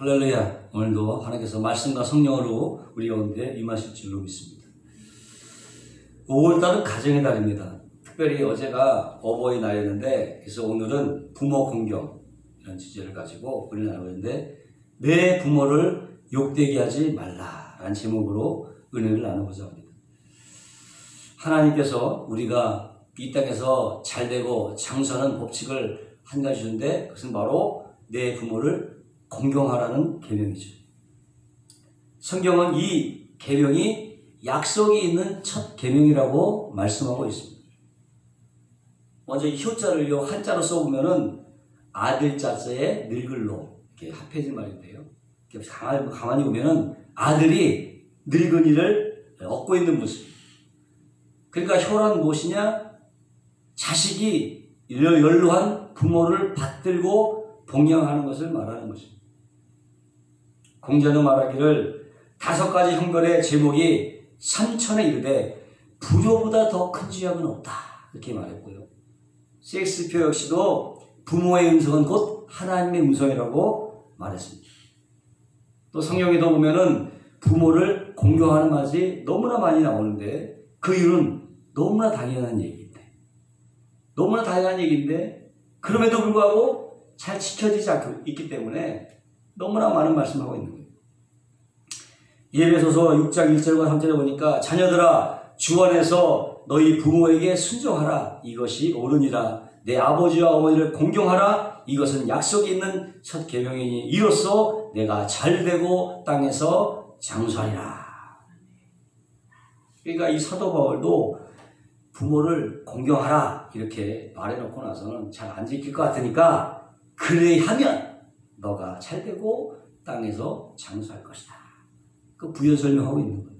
할렐루야. 오늘도 하나님께서 말씀과 성령으로 우리 가운데 임하실 줄로 믿습니다. 5월달은 가정의 달입니다. 특별히 어제가 어버이날이었는데, 그래서 오늘은 부모 공경이라는 주제를 가지고 우리는 나누고 있는데, 내 부모를 욕되게 하지 말라라는 제목으로 은혜를 나누고자 합니다. 하나님께서 우리가 이 땅에서 잘되고 장수하는 법칙을 한 가지 주는데, 그것은 바로 내 부모를 공경하라는 계명이죠. 성경은 이 계명이 약속이 있는 첫 계명이라고 말씀하고 있습니다. 먼저 이 효자를요, 한자로 써보면은 아들 자자에 늙을로 이렇게 합해진 말인데요. 이렇게 가만히 보면은 아들이 늙은이를 얻고 있는 모습. 그러니까 효란 무엇이냐? 자식이 연로한 부모를 받들고 봉양하는 것을 말하는 것입니다. 공자는 말하기를 5가지 형벌의 제목이 삼천에 이르되 부조보다 더 큰 죄악은 없다, 이렇게 말했고요. 셰익스피어 역시도 부모의 음성은 곧 하나님의 음성이라고 말했습니다. 또 성경에도 보면은 부모를 공경하는 것이 너무나 많이 나오는데, 그 이유는 너무나 당연한 얘기인데 그럼에도 불구하고 잘 지켜지지 않고 있기 때문에 너무나 많은 말씀하고 있는 거예요. 예배소서 6장 1절과 3절에 보니까 자녀들아 주 안에서 너희 부모에게 순종하라, 이것이 옳으니라. 내 아버지와 어머니를 공경하라, 이것은 약속이 있는 첫 계명이니 이로써 내가 잘되고 땅에서 장수하리라. 그러니까 이 사도 바울도 부모를 공경하라 이렇게 말해놓고 나서는 잘 안 지킬 것 같으니까 그래 하면 너가 잘되고 땅에서 장수할 것이다, 그 부연 설명하고 있는 거예요.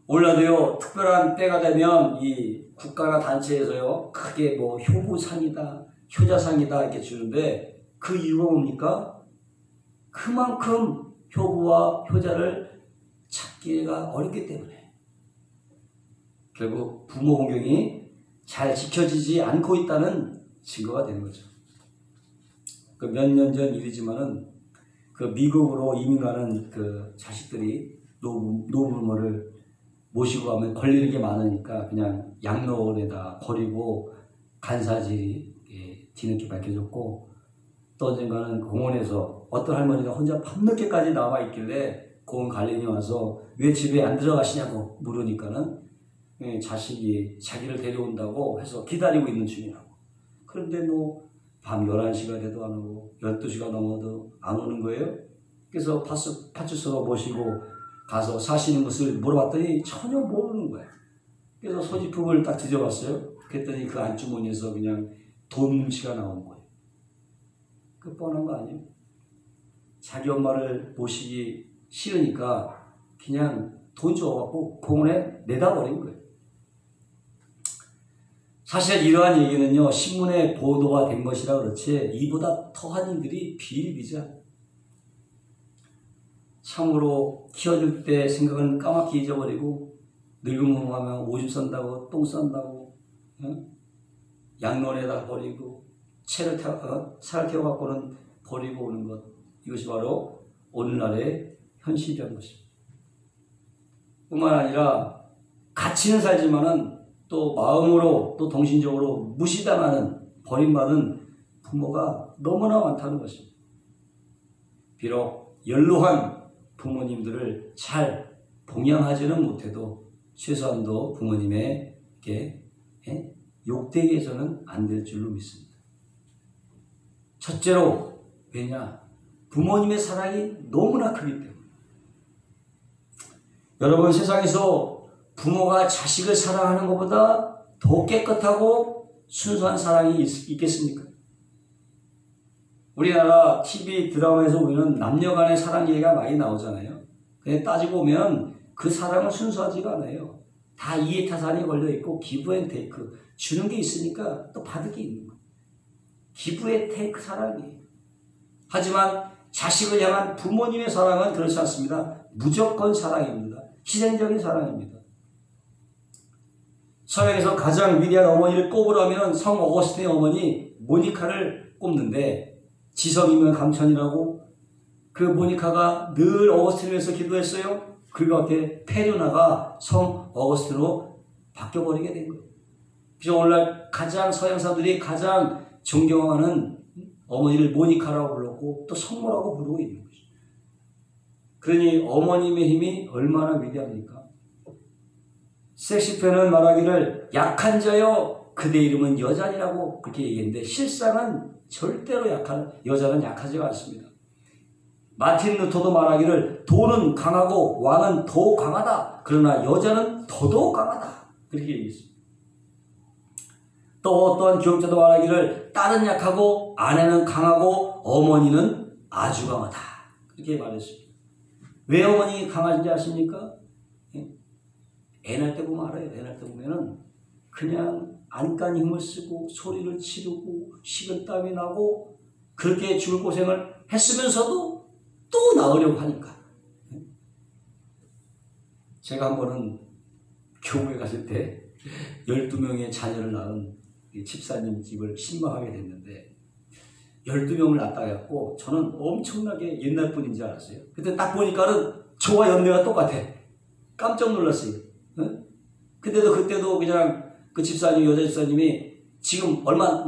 올라도요, 특별한 때가 되면 이 국가나 단체에서요 크게 뭐 효부상이다, 효자상이다 이렇게 주는데, 그 이유가 뭡니까? 그만큼 효부와 효자를 찾기가 어렵기 때문에 결국 부모 공경이 잘 지켜지지 않고 있다는 증거가 되는 거죠. 그 몇 년 전 일이지만은 그 미국으로 이민 가는 그 자식들이 노부모를 모시고 가면 걸리는 게 많으니까 그냥 양로원에다 버리고 간사질이 뒤늦게 밝혀졌고, 또 언젠가는 공원에서 어떤 할머니가 혼자 밤늦게까지 나와 있길래 공원 관리인이 와서 왜 집에 안 들어가시냐고 물으니까는 자식이 자기를 데려온다고 해서 기다리고 있는 중이라고. 그런데 뭐 밤 11시가 돼도 안 오고 12시가 넘어도 안 오는 거예요. 그래서 파출소로 모시고 가서 사시는 것을 물어봤더니 전혀 모르는 거예요. 그래서 소지품을 딱 뒤져봤어요. 그랬더니 그 안주머니에서 그냥 돈 뭉치가 나온 거예요. 그 뻔한 거 아니에요? 자기 엄마를 모시기 싫으니까 그냥 돈 줘갖고 공원에 내다 버린 거예요. 사실 이러한 얘기는요, 신문에 보도가 된 것이라 그렇지 이보다 더한 일들이 비일비재합니다. 참으로 키워줄 때 생각은 까맣게 잊어버리고, 늙으면 하면 오줌 싼다고 똥 싼다고 양론에다 버리고 차를 태워갖고는 버리고 오는 것, 이것이 바로 오늘날의 현실이라는 것입니다. 뿐만 아니라 가치는 살지만은 또 마음으로 또 정신적으로 무시당하는, 버림받은 부모가 너무나 많다는 것입니다. 비록 연로한 부모님들을 잘 봉양하지는 못해도 최소한도 부모님에게 욕되게 해서는 안 될 줄로 믿습니다. 첫째로, 왜냐? 부모님의 사랑이 너무나 크기 때문에. 여러분, 세상에서 부모가 자식을 사랑하는 것보다 더 깨끗하고 순수한 사랑이 있겠습니까? 우리나라 TV 드라마에서 보면 남녀간의 사랑 얘기가 많이 나오잖아요. 근데 따지고 보면 그 사랑은 순수하지가 않아요. 다 이해타산이 걸려있고 기브앤테이크, 주는 게 있으니까 또 받을 게 있는 거예요. 기브앤테이크 사랑이에요. 하지만 자식을 향한 부모님의 사랑은 그렇지 않습니다. 무조건 사랑입니다. 희생적인 사랑입니다. 서양에서 가장 위대한 어머니를 꼽으라면 성 어거스틴의 어머니 모니카를 꼽는데, 지성이면 감천이라고 그 모니카가 늘 어거스틴을 위해서 기도했어요. 그리고 앞에 페류나가 성 어거스틴으로 바뀌어버리게 된 거예요. 그래서 오늘날 가장 서양 사람들이 가장 존경하는 어머니를 모니카라고 불렀고 또 성모라고 부르고 있는 거죠. 그러니 어머님의 힘이 얼마나 위대합니까? 섹시페는 말하기를 약한 자여 그대 이름은 여자니라고 그렇게 얘기했는데 실상은 절대로 여자는 약하지가 않습니다. 마틴 루터도 말하기를 돈은 강하고 왕은 더욱 강하다. 그러나 여자는 더더욱 강하다. 그렇게 얘기했습니다. 또 어떠한 교육자도 말하기를 딸은 약하고 아내는 강하고 어머니는 아주 강하다. 그렇게 말했습니다. 왜 어머니 강하신지 아십니까? 애 날 때 보면 알아요. 애 날 때 보면은 그냥 안간 힘을 쓰고 소리를 지르고 식은땀이 나고 그렇게 죽을 고생을 했으면서도 또 낳으려고 하니까. 제가 한 번은 교회 갔을 때 12명의 자녀를 낳은 집사님 집을 신방하게 됐는데 12명을 낳았다 해갖고 저는 엄청나게 옛날 분인 줄 알았어요. 그때 딱 보니까는 저와 연배가 똑같아. 깜짝 놀랐어요. 근데도 그때도 그냥 그 집사님, 여자 집사님이 지금 얼마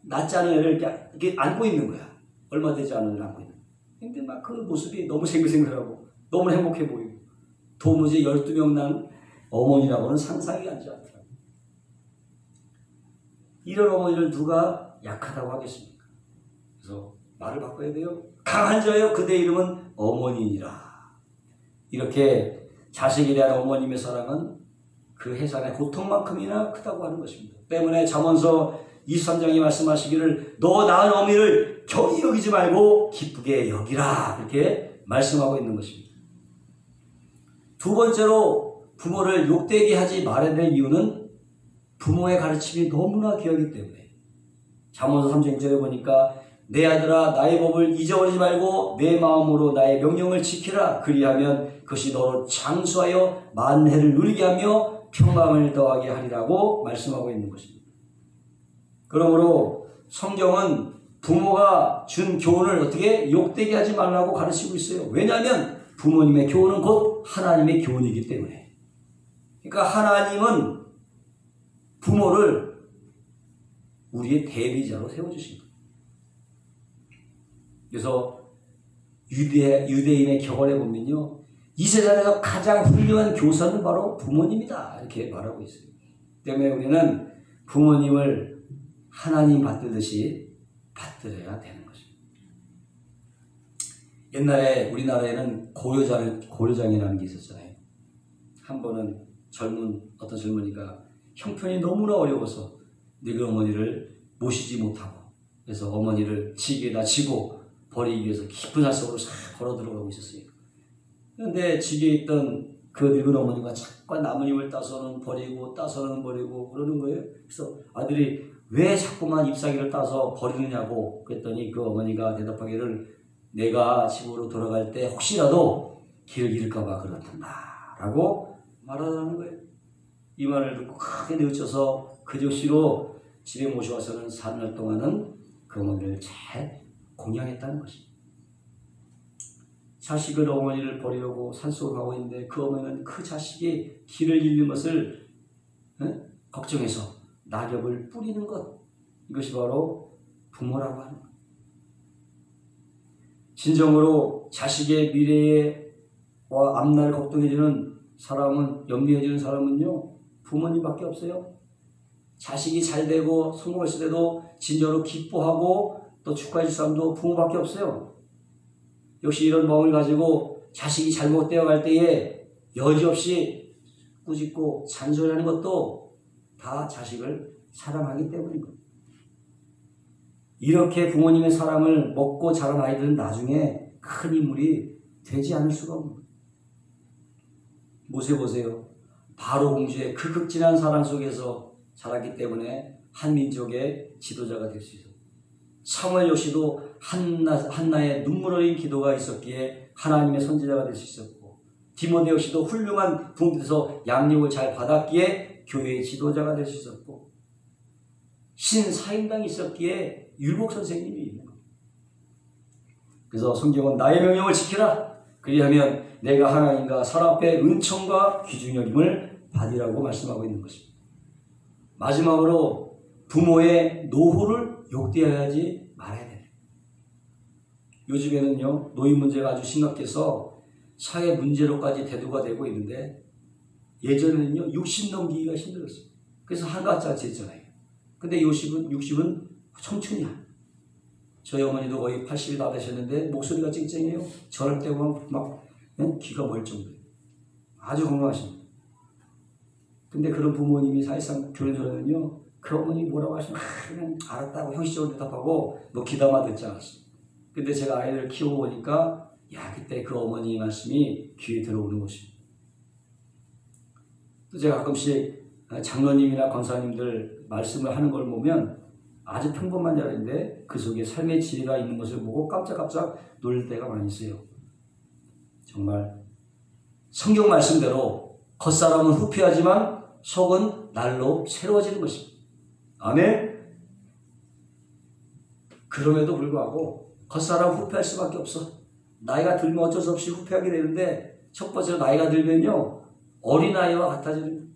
낳지 않은 애를 이렇게 안고 있는 거야. 얼마 되지 않은 애를 안고 있는 거야. 근데 막 그 모습이 너무 생글생글하고 너무 행복해 보이고 도무지 12명 난 어머니라고는 상상이 안 되더라고요. 이런 어머니를 누가 약하다고 하겠습니까? 그래서 말을 바꿔야 돼요. 강한 자여 그대 이름은 어머니니라. 이렇게 자식에 대한 어머님의 사랑은 그 해산의 고통만큼이나 크다고 하는 것입니다. 때문에 잠언서 23장이 말씀하시기를 너 낳은 어미를 경히 여기지 말고 기쁘게 여기라. 이렇게 말씀하고 있는 것입니다. 두 번째로 부모를 욕되게 하지 말아야 될 이유는 부모의 가르침이 너무나 귀하기 때문에 잠언서 3장 1절에 보니까 내 아들아 나의 법을 잊어버리지 말고 내 마음으로 나의 명령을 지키라. 그리하면 그것이 너로 장수하여 만해를 누리게 하며 평강을 더하게 하리라고 말씀하고 있는 것입니다. 그러므로 성경은 부모가 준 교훈을 어떻게 욕되게 하지 말라고 가르치고 있어요. 왜냐하면 부모님의 교훈은 곧 하나님의 교훈이기 때문에. 그러니까 하나님은 부모를 우리의 대리자로 세워주신 거예요. 그래서 유대인의 격언에 보면요. 이 세상에서 가장 훌륭한 교사는 바로 부모님이다. 이렇게 말하고 있어요. 때문에 우리는 부모님을 하나님 받들듯이 받들어야 되는 것입니다. 옛날에 우리나라에는 고려장이라는 게 있었잖아요. 한 번은 어떤 젊은이가 형편이 너무나 어려워서 늙은 어머니를 모시지 못하고 그래서 어머니를 지게에다 지고 버리기 위해서 깊은 산 속으로 싹 걸어 들어가고 있었어요. 그런데 지게에 있던 그 늙은 어머니가 자꾸 나뭇잎을 따서는 버리고 따서는 버리고 그러는 거예요. 그래서 아들이 왜 자꾸만 잎사귀를 따서 버리느냐고 그랬더니 그 어머니가 대답하기를 내가 집으로 돌아갈 때 혹시라도 길을 잃을까 봐 그렇단다 라고 말하는 거예요. 이 말을 듣고 크게 뉘우쳐서 그 즉시로 집에 모셔와서는 사흘 동안은 그 어머니를 잘 공양했다는 것입니다. 자식을 어머니를 버리려고 산속으로 가고 있는데 그 어머니는 그 자식이 길을 잃는 것을 걱정해서 낙엽을 뿌리는 것. 이것이 바로 부모라고 하는 것. 진정으로 자식의 미래와 앞날을 걱정해주는 사람은, 염려해주는 사람은요, 부모님밖에 없어요. 자식이 잘 되고 성공했을 때도 진정으로 기뻐하고 또 축하해줄 사람도 부모밖에 없어요. 역시 이런 마음을 가지고 자식이 잘못되어 갈 때에 여지없이 꾸짖고 잔소리하는 것도 다 자식을 사랑하기 때문입니다. 이렇게 부모님의 사랑을 먹고 자란 아이들은 나중에 큰 인물이 되지 않을 수가 없는 모세 보세요. 바로 공주의 그 극진한 사랑 속에서 자랐기 때문에 한 민족의 지도자가 될 수 있었고, 사무엘 역시도 한나의 눈물 어린 기도가 있었기에 하나님의 선지자가 될 수 있었고, 디모데 역시도 훌륭한 부모님께서 양육을 잘 받았기에 교회의 지도자가 될 수 있었고, 신사임당이 있었기에 율복 선생님이 있는 겁니다. 그래서 성경은 나의 명령을 지키라. 그리하면 내가 하나님과 사람 앞에 은총과 귀중히 여김을 받으라고 말씀하고 있는 것입니다. 마지막으로 부모의 노후를 욕되어야지 말아야 돼요. 요즘에는요, 노인 문제가 아주 심각해서 사회 문제로까지 대두가 되고 있는데, 예전에는요 60 넘기기가 힘들었어요. 그래서 한가짜리 했잖아요. 근데 60은 청춘이야. 저희 어머니도 거의 80이 다 되셨는데 목소리가 쨍쨍해요. 저럴 때 보면 막 귀가 멀 정도예요. 아주 건강하십니다. 근데 그런 부모님이 사실상 교회 들어오면요, 그 어머니 뭐라고 하시면 그냥 알았다고 형식적으로 대답하고 뭐 귀담아 듣지 않았어요. 근데 제가 아이를 키워보니까 그때 그 어머니 말씀이 귀에 들어오는 것입니다. 또 제가 가끔씩 장로님이나 권사님들 말씀을 하는 걸 보면 아주 평범한 자리인데 그 속에 삶의 지혜가 있는 것을 보고 깜짝깜짝 놀랄 때가 많이 있어요. 정말 성경 말씀대로 겉사람은 후패하지만 속은 날로 새로워지는 것입니다. 아멘. 그럼에도 불구하고 겉사람 후패할 수밖에 없어. 나이가 들면 어쩔 수 없이 후패하게 되는데, 첫 번째로 나이가 들면요 어린아이와 같아지는 거예요.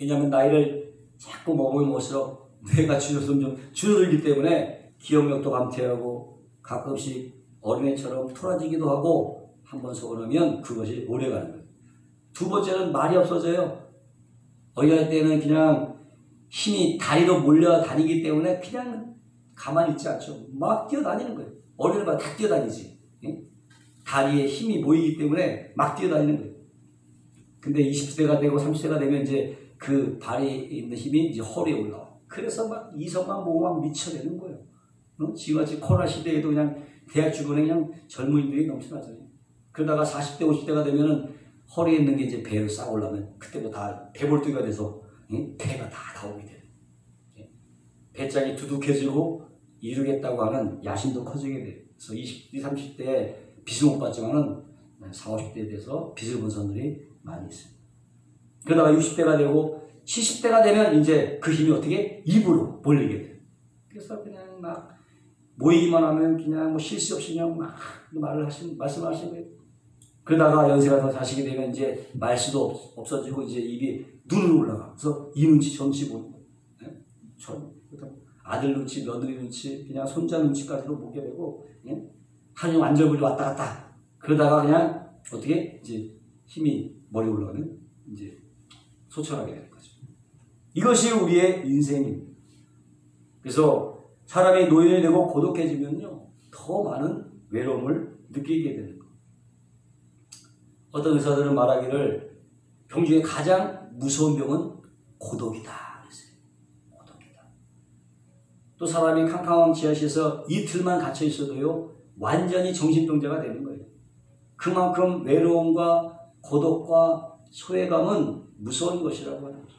왜냐하면 나이를 자꾸 먹으면 먹을수록 뇌가 줄어들기 때문에 기억력도 감퇴하고 가끔씩 어린애처럼 토라지기도 하고, 한번 서운하면 그것이 오래가는 거예요. 두 번째는 말이 없어져요. 어린아이 때는 그냥 힘이 다리로 몰려다니기 때문에 그냥 가만히 있지 않죠. 막 뛰어다니는 거예요. 어린애가 다 뛰어다니지. 다리에 힘이 모이기 때문에 막 뛰어다니는 거예요. 근데 20대가 되고 30대가 되면 이제 그 발에 있는 힘이 이제 허리에 올라와. 그래서 막 이성만 보고 막 미쳐내는 거예요. 지금같이 코로나 시대에도 그냥 대학 주변에 그냥 젊은이들이 넘쳐나잖아요. 그러다가 40대, 50대가 되면은 허리에 있는 게 이제 배로 싹 올라오면 그때도 다 배볼뜨기가 돼서 배가 다 나오게 돼요. 배짱이 두둑해지고 이루겠다고 하는 야심도 커지게 돼요. 그래서 20, 30대에 빚을 못 받지만은 40, 50대에 대해서 빚을 본 사람들이 많이 있어요. 그러다가 60대가 되고 70대가 되면 이제 그 힘이 어떻게 입으로 몰리게 돼요. 그래서 그냥 막 모이기만 하면 그냥 뭐 쉴 새 없이 그냥 막 말씀을 하시는 거예요. 그러다가 연세가 더 자식이 되면 이제 말수도 없어지고 이제 입이 눈으로 올라가. 그래서 이 눈치 저 눈치 보는 거예요. 아들 눈치, 며느리 눈치, 그냥 손자 눈치까지도 보게 되고, 하루 완전히 왔다 갔다. 그러다가 그냥 어떻게 이제 힘이 머리 올라가는 이제 소천하게 되는 거죠. 이것이 우리의 인생입니다. 그래서 사람이 노인이 되고 고독해지면요, 더 많은 외로움을 느끼게 되는 거예요. 어떤 의사들은 말하기를 병 중에 가장 무서운 병은 고독이다 그랬어요. 고독이다. 또 사람이 캄캄한 지하실에서 이틀만 갇혀 있어도요, 완전히 정신병자가 되는 거예요. 그만큼 외로움과 고독과 소외감은 무서운 것이라고 하는 거죠.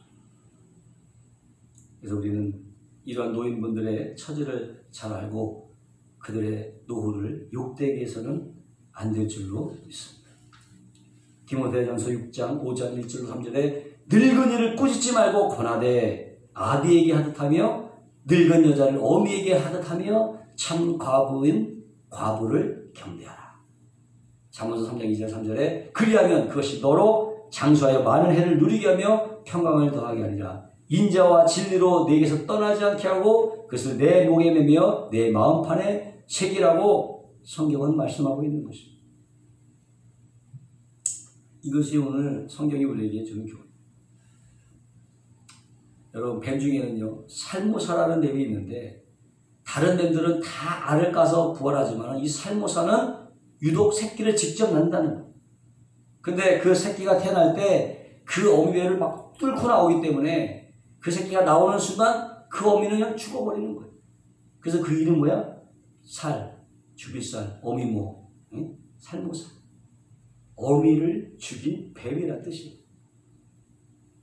그래서 우리는 이러한 노인분들의 처지를 잘 알고 그들의 노후를 욕되게 해서는 안 될 줄로 믿습니다. 디모데전서 6장 5장 1절로 3절에 늙은이를 꾸짖지 말고 권하되 아비에게 하듯하며 늙은 여자를 어미에게 하듯하며 참 과부인 과부를 경배하라. 잠언서 3장 2절 3절에 그리하면 그것이 너로 장수하여 많은 해를 누리게 하며 평강을 더하게 하리라. 인자와 진리로 내게서 떠나지 않게 하고 그것을 내 목에 매며 내 마음판에 새기라고 성경은 말씀하고 있는 것입니다. 이것이 오늘 성경이 우리에게 주는 교훈입니다. 여러분, 뱀 중에는요 살모사라는 뱀이 있는데 다른 뱀들은 다 알을 까서 부활하지만 이 살모사는 유독 새끼를 직접 낳는다는 거예요. 근데 그 새끼가 태어날 때 그 어미배를 막 뚫고 나오기 때문에 그 새끼가 나오는 순간 그 어미는 그냥 죽어버리는 거예요. 그래서 그 이름 뭐야? 살, 주빗살, 어미모, 응? 살모사. 어미를 죽인 뱀이라는 뜻이에요.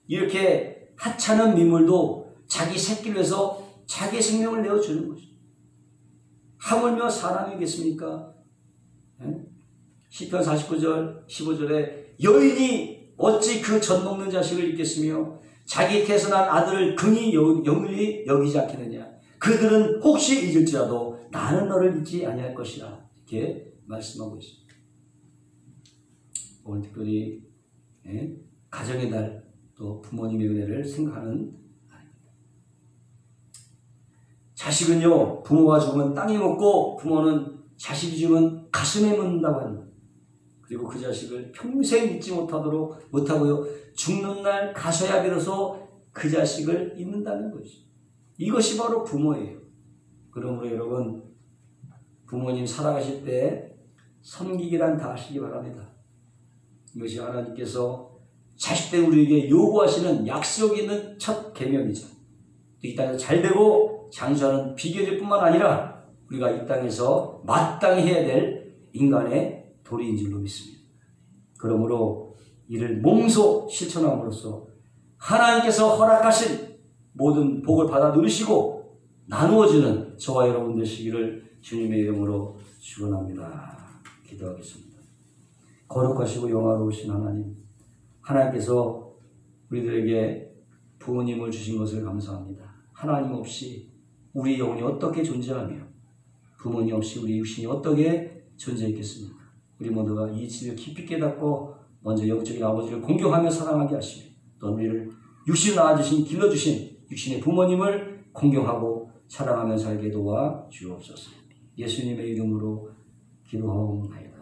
이렇게 하찮은 민물도 자기 새끼를 위해서 자기의 생명을 내어주는 거죠. 하물며 사람이겠습니까? 시편 49절 15절에 여인이 어찌 그 젖 먹는 자식을 잊겠으며 자기 태어난 아들을 긍히 영원히 여기지 않겠느냐. 그들은 혹시 잊을지라도 나는 너를 잊지 아니할 것이라. 이렇게 말씀하고 있습니다. 오늘 특별히 가정의 날, 또 부모님의 은혜를 생각하는 날입니다. 자식은요, 부모가 죽으면 땅에 묻고 부모는 자식이 죽으면 가슴에 묻는다고 합니다. 그리고 그 자식을 평생 잊지 못하고요, 죽는 날 가서야 비로소 그 자식을 잊는다는 것이죠. 이것이 바로 부모예요. 그러므로 여러분, 부모님 살아가실 때 섬기기란 다 하시기 바랍니다. 이것이 하나님께서 자식들 우리에게 요구하시는 약속 있는 첫 계명이죠. 이 땅에서 잘되고 장수하는 비결일 뿐만 아니라 우리가 이 땅에서 마땅히 해야 될 인간의 도리인 줄로 믿습니다. 그러므로 이를 몸소 실천함으로써 하나님께서 허락하신 모든 복을 받아 누리시고 나누어주는 저와 여러분 되시기를 주님의 이름으로 축원합니다. 기도하겠습니다. 거룩하시고 영화로우신 하나님, 하나님께서 우리들에게 부모님을 주신 것을 감사합니다. 하나님 없이 우리 영혼이 어떻게 존재하며 부모님 없이 우리 육신이 어떻게 존재했겠습니까? 우리 모두가 이 진리를 깊이 깨닫고 먼저 영적인 아버지를 공경하며 사랑하게 하시며 또 우리를 육신을 낳아주신 길러주신 육신의 부모님을 공경하고 사랑하며 살게 도와 주옵소서. 예수님의 이름으로 기도하옵나이다.